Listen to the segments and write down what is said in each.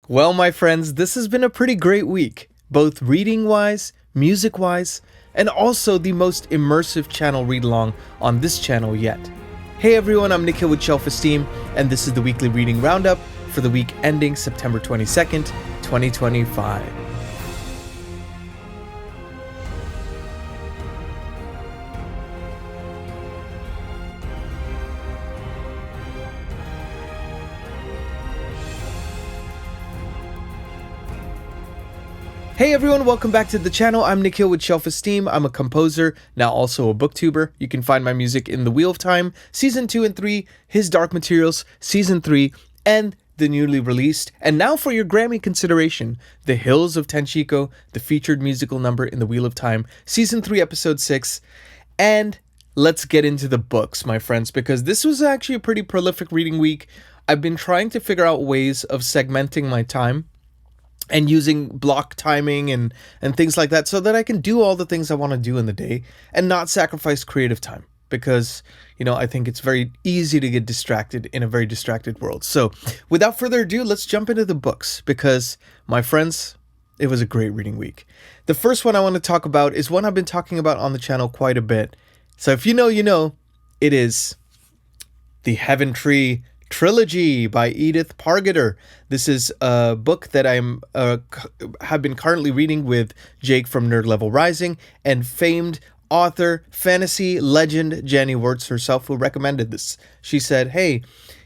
Well, my friends, this has been a pretty great week, both reading-wise, music-wise, and also the most immersive channel read-along on this channel yet. Hey everyone, I'm Nikhil with Shelf-Esteem, and this is the weekly reading roundup for the week ending September 22nd, 2025. Hey everyone, welcome back to the channel. I'm Nikhil with Shelf-Esteem. I'm a composer, now also a booktuber. You can find my music in The Wheel of Time, Season 2 and 3, His Dark Materials, Season 3, and the newly released, and now for your Grammy consideration, The Hills of Tenshiko, the featured musical number in The Wheel of Time, Season 3, Episode 6. And let's get into the books, my friends, because this was actually a pretty prolific reading week. I've been trying to figure out ways of segmenting my time and using block timing and things like that so that I can do all the things I want to do in the day and not sacrifice creative time because, I think it's very easy to get distracted in a very distracted world. So without further ado, let's jump into the books because, my friends, it was a great reading week. The first one I want to talk about is one I've been talking about on the channel quite a bit. So if you know, you know, it is the Heaven Tree Trilogy by Edith Pargeter. This is a book that have been currently reading with Jake from Nerd Level Rising and famed author, fantasy legend Jenny Wirtz herself, who recommended this. She said, hey,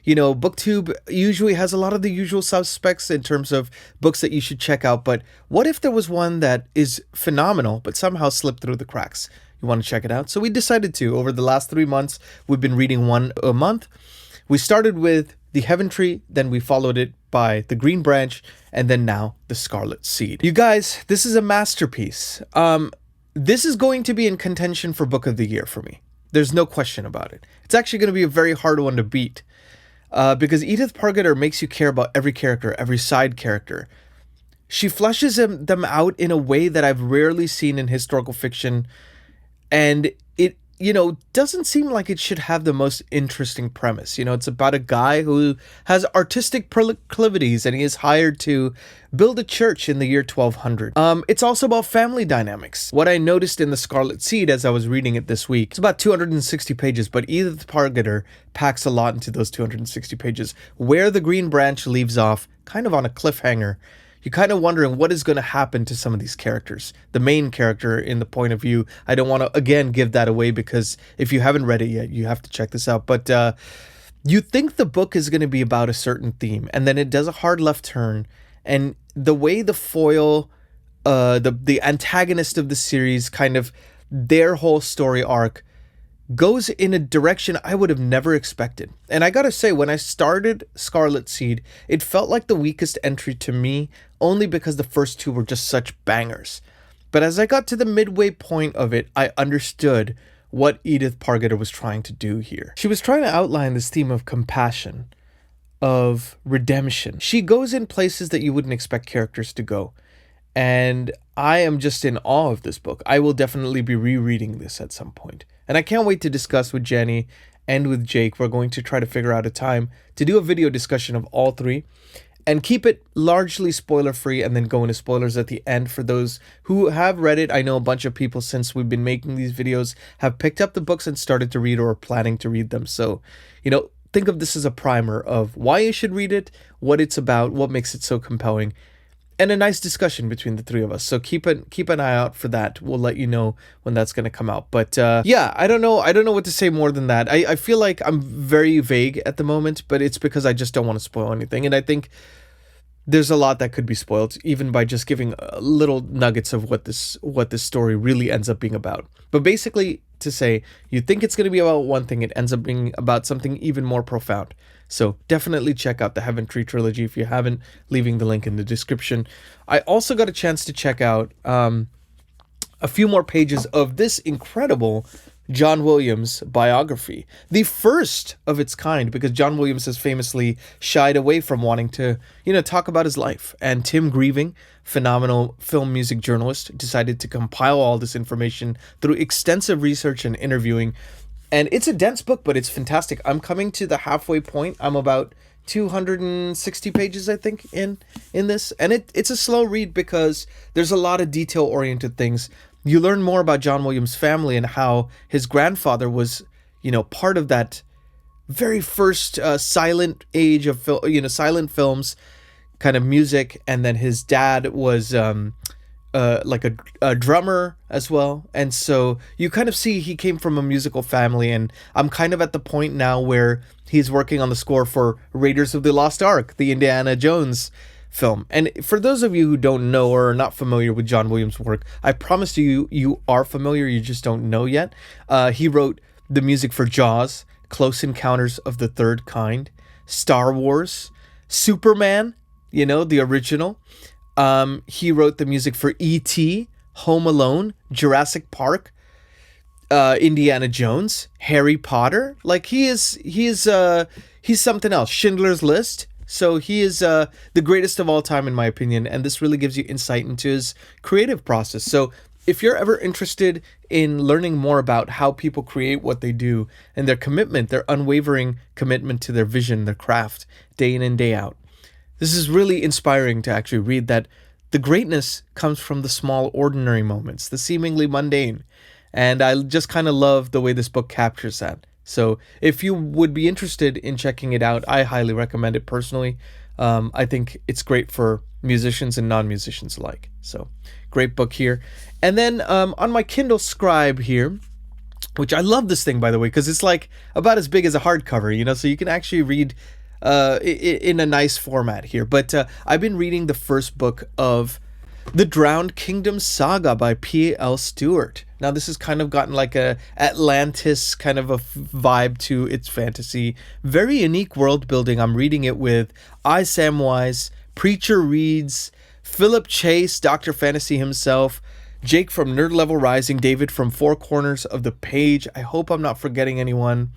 Booktube usually has a lot of the usual suspects in terms of books that you should check out, but what if there was one that is phenomenal but somehow slipped through the cracks? You want to check it out? So we decided to. Over the last 3 months, we've been reading one a month. We started with The Heaven Tree, then we followed it by The Green Branch, and then now The Scarlet Seed. You guys, this is a masterpiece. This is going to be in contention for Book of the Year for me. There's no question about it. It's actually going to be a very hard one to beat because Edith Pargeter makes you care about every character, every side character. She fleshes them out in a way that I've rarely seen in historical fiction, and it doesn't seem like it should have the most interesting premise. It's about a guy who has artistic proclivities and he is hired to build a church in the year 1200. It's also about family dynamics. What I noticed in The Scarlet Seed as I was reading it this week, it's about 260 pages, but Edith Pargeter packs a lot into those 260 pages, where The Green Branch leaves off kind of on a cliffhanger. You're kind of wondering what is going to happen to some of these characters. The main character in the point of view, I don't want to, again, give that away because if you haven't read it yet, you have to check this out. But you think the book is going to be about a certain theme, and then it does a hard left turn. And the way the foil, the antagonist of the series, kind of their whole story arc goes in a direction I would have never expected. And I gotta say, when I started Scarlet Seed, it felt like the weakest entry to me, only because the first two were just such bangers. But as I got to the midway point of it, I understood what Edith Pargeter was trying to do here. She was trying to outline this theme of compassion, of redemption. She goes in places that you wouldn't expect characters to go. And I am just in awe of this book. I will definitely be rereading this at some point. And I can't wait to discuss with Jenny and with Jake. We're going to try to figure out a time to do a video discussion of all three and keep it largely spoiler-free and then go into spoilers at the end for those who have read it. I know a bunch of people, since we've been making these videos, have picked up the books and started to read or are planning to read them. So, think of this as a primer of why you should read it, what it's about, what makes it so compelling, and a nice discussion between the three of us. So keep an eye out for that. We'll let you know when that's going to come out. But yeah, I don't know what to say more than that. I feel like I'm very vague at the moment, but it's because I just don't want to spoil anything. And I think there's a lot that could be spoiled, even by just giving little nuggets of what this story really ends up being about. But basically, to say, you think it's going to be about one thing, it ends up being about something even more profound. So definitely check out the Heaven Tree Trilogy if you haven't, leaving the link in the description. I also got a chance to check out a few more pages of this incredible John Williams biography. The first of its kind, because John Williams has famously shied away from wanting to, talk about his life. And Tim Grieving, phenomenal film music journalist, decided to compile all this information through extensive research and interviewing. And it's a dense book, but it's fantastic. I'm coming to the halfway point. I'm about 260 pages, I think, in this. And it's a slow read because there's a lot of detail-oriented things. You learn more about John Williams' family and how his grandfather was, part of that very first silent age of silent films, kind of music. And then his dad was like a drummer as well. And so you kind of see he came from a musical family. And I'm kind of at the point now where he's working on the score for Raiders of the Lost Ark, the Indiana Jones film. And for those of you who don't know or are not familiar with John Williams' work, I promise you are familiar, you just don't know yet. He wrote the music for Jaws, Close Encounters of the Third Kind, Star Wars, Superman, the original. He wrote the music for E.T., Home Alone, Jurassic Park, Indiana Jones, Harry Potter. Like he's something else. Schindler's List. So he is the greatest of all time, in my opinion. And this really gives you insight into his creative process. So if you're ever interested in learning more about how people create what they do and their commitment, their unwavering commitment to their vision, their craft, day in and day out, this is really inspiring to actually read that the greatness comes from the small, ordinary moments, the seemingly mundane. And I just kind of love the way this book captures that. So if you would be interested in checking it out, I highly recommend it personally. I think it's great for musicians and non-musicians alike. So great book here. And then on my Kindle Scribe here, which I love this thing, by the way, because it's like about as big as a hardcover, so you can actually read in a nice format here. But I've been reading the first book of The Drowned Kingdom Saga by P.L. Stewart. Now, this has kind of gotten like a Atlantis kind of a vibe to its fantasy. Very unique world building. I'm reading it with I, Samwise, Preacher Reads, Philip Chase, Dr. Fantasy himself, Jake from Nerd Level Rising, David from Four Corners of the Page. I hope I'm not forgetting anyone.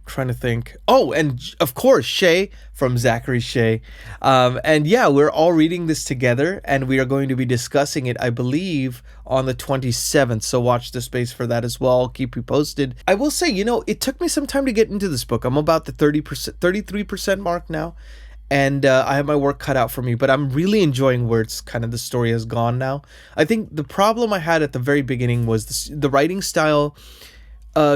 Trying to think. Oh, and of course, Shay from Zachary Shay. And yeah, we're all reading this together, and we are going to be discussing it, I believe, on the 27th. So watch the space for that as well. I'll keep you posted. I will say, it took me some time to get into this book. I'm about the 33% mark now. And I have my work cut out for me, but I'm really enjoying where it's kind of the story has gone now. I think the problem I had at the very beginning was the writing style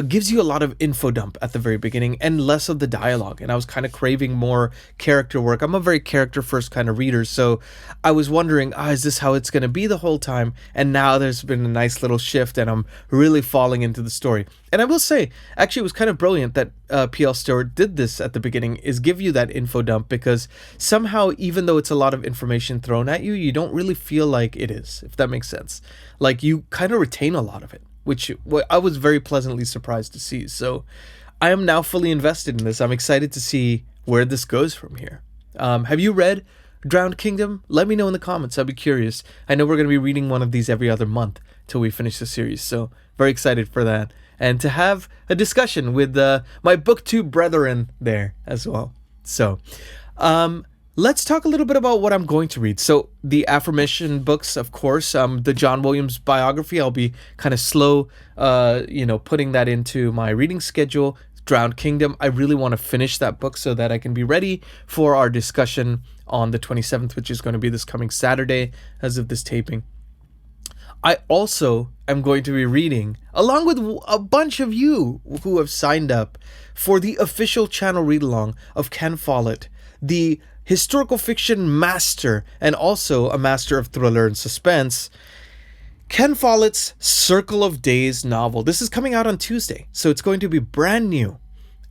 gives you a lot of info dump at the very beginning and less of the dialogue. And I was kind of craving more character work. I'm a very character first kind of reader. So I was wondering, is this how it's going to be the whole time? And now there's been a nice little shift and I'm really falling into the story. And I will say, actually, it was kind of brilliant that P.L. Stewart did this at the beginning, is give you that info dump, because somehow, even though it's a lot of information thrown at you, you don't really feel like it is, if that makes sense. Like you kind of retain a lot of it, which I was very pleasantly surprised to see. So I am now fully invested in this. I'm excited to see where this goes from here. Have you read Drowned Kingdom? Let me know in the comments. I'd be curious. I know we're going to be reading one of these every other month till we finish the series. So very excited for that. And to have a discussion with my Booktube brethren there as well. So let's talk a little bit about what I'm going to read. So the aforementioned books, of course, the John Williams biography, I'll be kind of slow, putting that into my reading schedule. Drowned Kingdom, I really want to finish that book so that I can be ready for our discussion on the 27th, which is going to be this coming Saturday as of this taping. I also am going to be reading, along with a bunch of you who have signed up for the official channel read-along of Ken Follett, the historical fiction master and also a master of thriller and suspense, Ken Follett's Circle of Days novel. This is coming out on Tuesday, so it's going to be brand new.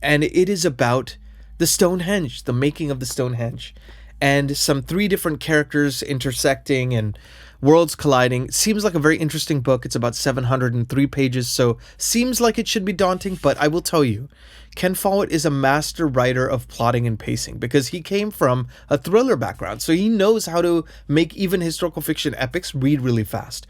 And it is about the Stonehenge, the making of the Stonehenge, and some 3 different characters intersecting and worlds colliding. Seems like a very interesting book. It's about 703 pages, so seems like it should be daunting, but I will tell you, Ken Follett is a master writer of plotting and pacing because he came from a thriller background, so he knows how to make even historical fiction epics read really fast.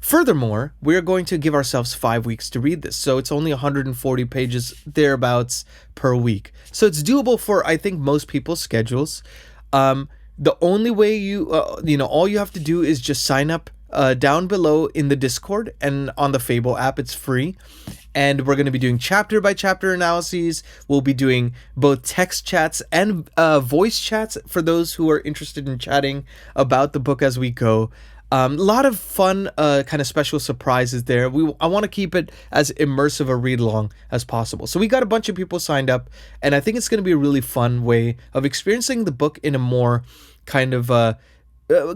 Furthermore, we're going to give ourselves 5 weeks to read this, so it's only 140 pages thereabouts per week. So it's doable for, I think, most people's schedules. The only way all you have to do is just sign up down below in the Discord and on the Fable app. It's free. and we're going to be doing chapter by chapter analyses. We'll be doing both text chats and voice chats for those who are interested in chatting about the book as we go. A lot of fun kind of special surprises there. I want to keep it as immersive a read along as possible. So we got a bunch of people signed up, and I think it's going to be a really fun way of experiencing the book in a more kind of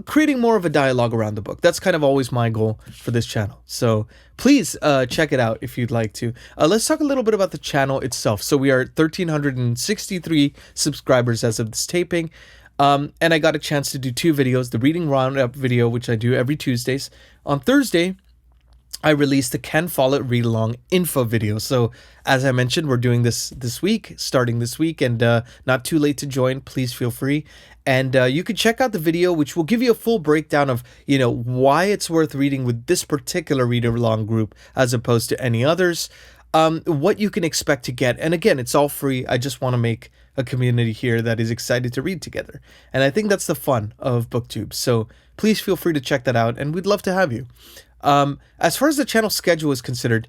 creating more of a dialogue around the book. That's kind of always my goal for this channel. So please check it out if you'd like to. Let's talk a little bit about the channel itself. So we are 1,363 subscribers as of this taping. And I got a chance to do 2 videos, the reading roundup video, which I do every Tuesdays. On Thursday, I released the Ken Follett Readalong info video. So as I mentioned, we're doing this week, starting this week, and not too late to join. Please feel free. And you can check out the video, which will give you a full breakdown of, why it's worth reading with this particular read-along group as opposed to any others. What you can expect to get. And again, it's all free. I just want to make a community here that is excited to read together. And I think that's the fun of Booktube. So please feel free to check that out, and we'd love to have you. As far as the channel schedule is considered,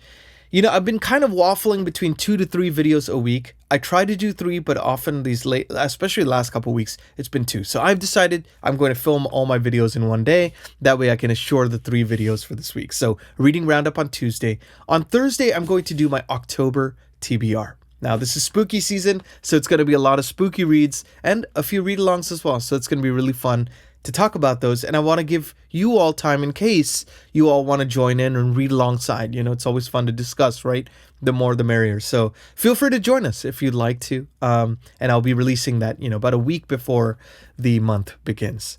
I've been kind of waffling between 2 to 3 videos a week. I try to do 3, but often especially the last couple of weeks, it's been 2. So I've decided I'm going to film all my videos in one day. That way I can assure the 3 videos for this week. So reading roundup on Tuesday. On Thursday, I'm going to do my October TBR. Now, this is spooky season, so it's going to be a lot of spooky reads and a few read-alongs as well. So it's going to be really fun to talk about those. And I want to give you all time in case you all want to join in and read alongside. It's always fun to discuss, right? The more, the merrier. So feel free to join us if you'd like to. And I'll be releasing that, about a week before the month begins.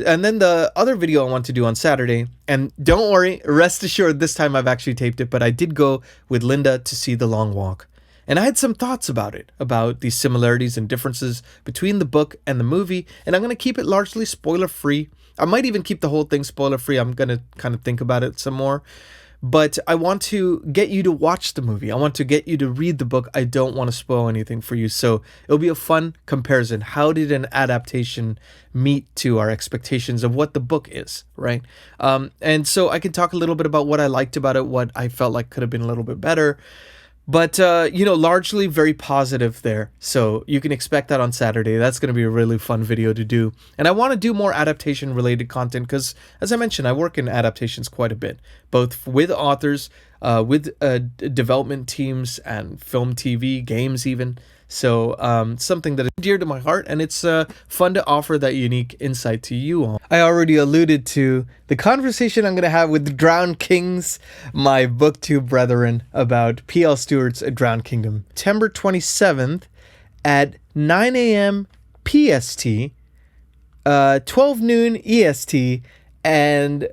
And then the other video I want to do on Saturday, and don't worry, rest assured, this time I've actually taped it, but I did go with Linda to see The Long Walk. And I had some thoughts about it, about the similarities and differences between the book and the movie, and I'm going to keep it largely spoiler-free. I might even keep the whole thing spoiler-free. I'm going to kind of think about it some more. But I want to get you to watch the movie. I want to get you to read the book. I don't want to spoil anything for you. So it'll be a fun comparison. How did an adaptation meet to our expectations of what the book is, right? And so I can talk a little bit about what I liked about it, what I felt like could have been a little bit better. But, largely very positive there. So you can expect that on Saturday. That's going to be a really fun video to do. And I want to do more adaptation-related content because, as I mentioned, I work in adaptations quite a bit, both with authors, with development teams, and film, TV, games even. So something that is dear to my heart, and it's fun to offer that unique insight to you all. I already alluded to the conversation I'm going to have with the Drowned Kings, my Booktube brethren, about P.L. Stewart's A Drowned Kingdom. September 27th at 9 a.m. PST, 12 noon EST, and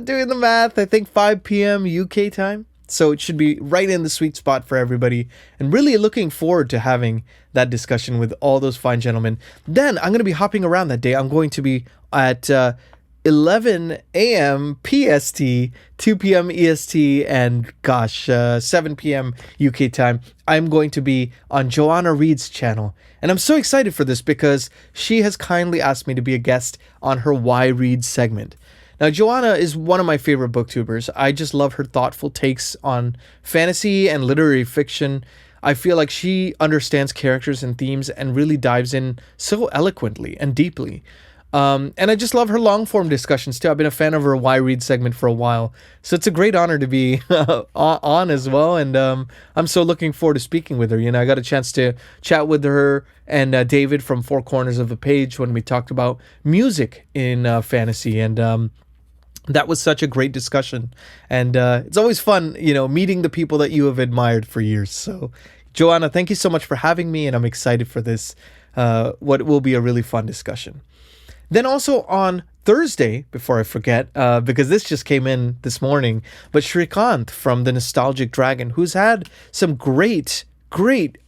doing the math, I think 5 p.m. UK time. So it should be right in the sweet spot for everybody, and really looking forward to having that discussion with all those fine gentlemen. Then I'm going to be hopping around that day. I'm going to be at 11 a.m. PST, 2 p.m. EST, and 7 p.m. UK time. I'm going to be on Joanna Reed's channel. And I'm so excited for this because she has kindly asked me to be a guest on her Why Read segment. Now, Joanna is one of my favorite booktubers. I just love her thoughtful takes on fantasy and literary fiction. I feel like she understands characters and themes and really dives in so eloquently and deeply. And I just love her long-form discussions, too. I've been a fan of her Why Read segment for a while. So it's a great honor to be on as well. And I'm so looking forward to speaking with her. I got a chance to chat with her and David from Four Corners of the Page when we talked about music in fantasy. And that was such a great discussion. And it's always fun, meeting the people that you have admired for years. So, Joanna, thank you so much for having me. And I'm excited for this, what will be a really fun discussion. Then also on Thursday, before I forget, because this just came in this morning, but Shrikant from The Nostalgic Dragon, who's had some great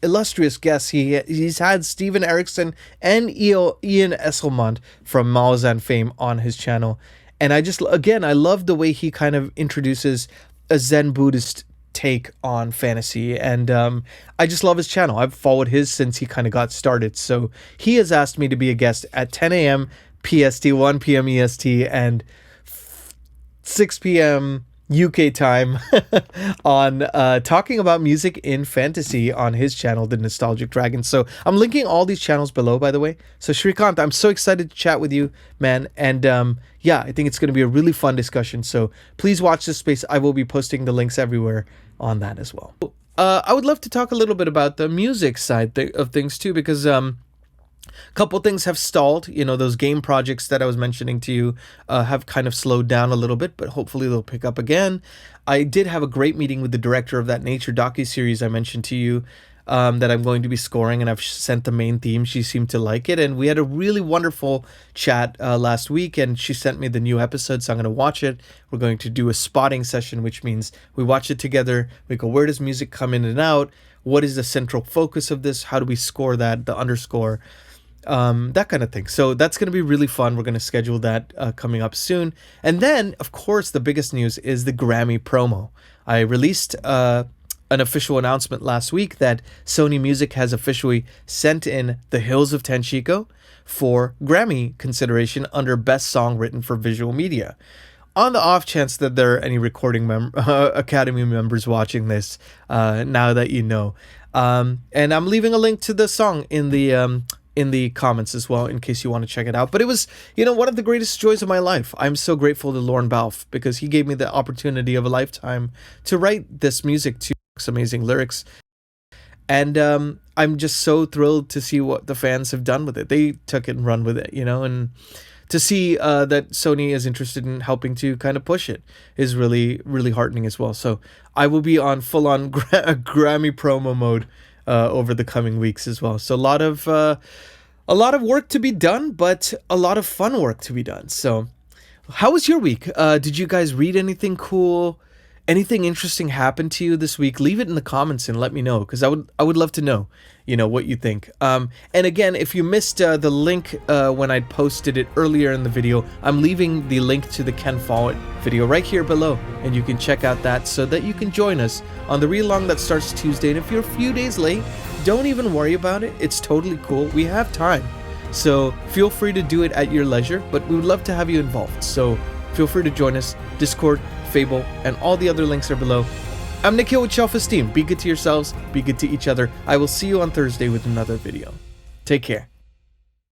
illustrious guests. He's had Steven Erikson and Ian Esselmont from Malazan fame on his channel. And I love the way he kind of introduces a Zen Buddhist take on fantasy. And I just love his channel. I've followed his since he kind of got started. So he has asked me to be a guest at 10 a.m. PST, 1 p.m. EST, and 6 p.m. UK time on talking about music in fantasy on his channel, The Nostalgic Dragon. So I'm linking all these channels below, by the way. So Shrikant, I'm so excited to chat with you, man. And yeah, I think it's going to be a really fun discussion. So please watch this space. I will be posting the links everywhere on that as well. I would love to talk a little bit about the music side of things too, because couple things have stalled. You know, those game projects that I was mentioning to you have kind of slowed down a little bit, but hopefully they'll pick up again. I did have a great meeting with the director of that nature docuseries I mentioned to you that I'm going to be scoring, and I've sent the main theme. She seemed to like it, and we had a really wonderful chat last week, and she sent me the new episode, so I'm going to watch it. We're going to do a spotting session, which means we watch it together. We go, where does music come in and out? What is the central focus of this? How do we score that, the underscore? That kind of thing. So that's going to be really fun. We're going to schedule that coming up soon. And then, of course, the biggest news is the Grammy promo. I released an official announcement last week that Sony Music has officially sent in The Hills of Tenshiko for Grammy consideration under Best Song Written for Visual Media. On the off chance that there are any recording Academy members watching this, now that you know. And I'm leaving a link to the song in the comments as well, in case you want to check it out. But it was, you know, one of the greatest joys of my life. I'm so grateful to Lorne Balfe because he gave me the opportunity of a lifetime to write this music to amazing lyrics. And I'm just so thrilled to see what the fans have done with it. They took it and run with it, you know, and to see that Sony is interested in helping to kind of push it is really, really heartening as well. So I will be on full-on Grammy promo mode over the coming weeks as well. So a lot of work to be done, but a lot of fun work to be done. So how was your week? Did you guys read anything cool? Anything interesting happened to you this week? Leave it in the comments and let me know, because I would love to know, you know, what you think. And again, if you missed the link when I posted it earlier in the video, I'm leaving the link to the Ken Follett video right here below, and you can check out that so that you can join us on the read-along that starts Tuesday. And if you're a few days late, don't even worry about it. It's totally cool. We have time. So feel free to do it at your leisure, but we would love to have you involved. So feel free to join us. Discord, Fable, and all the other links are below. I'm Nikhil with Shelf-Esteem. Be good to yourselves, be good to each other. I will see you on Thursday with another video. Take care.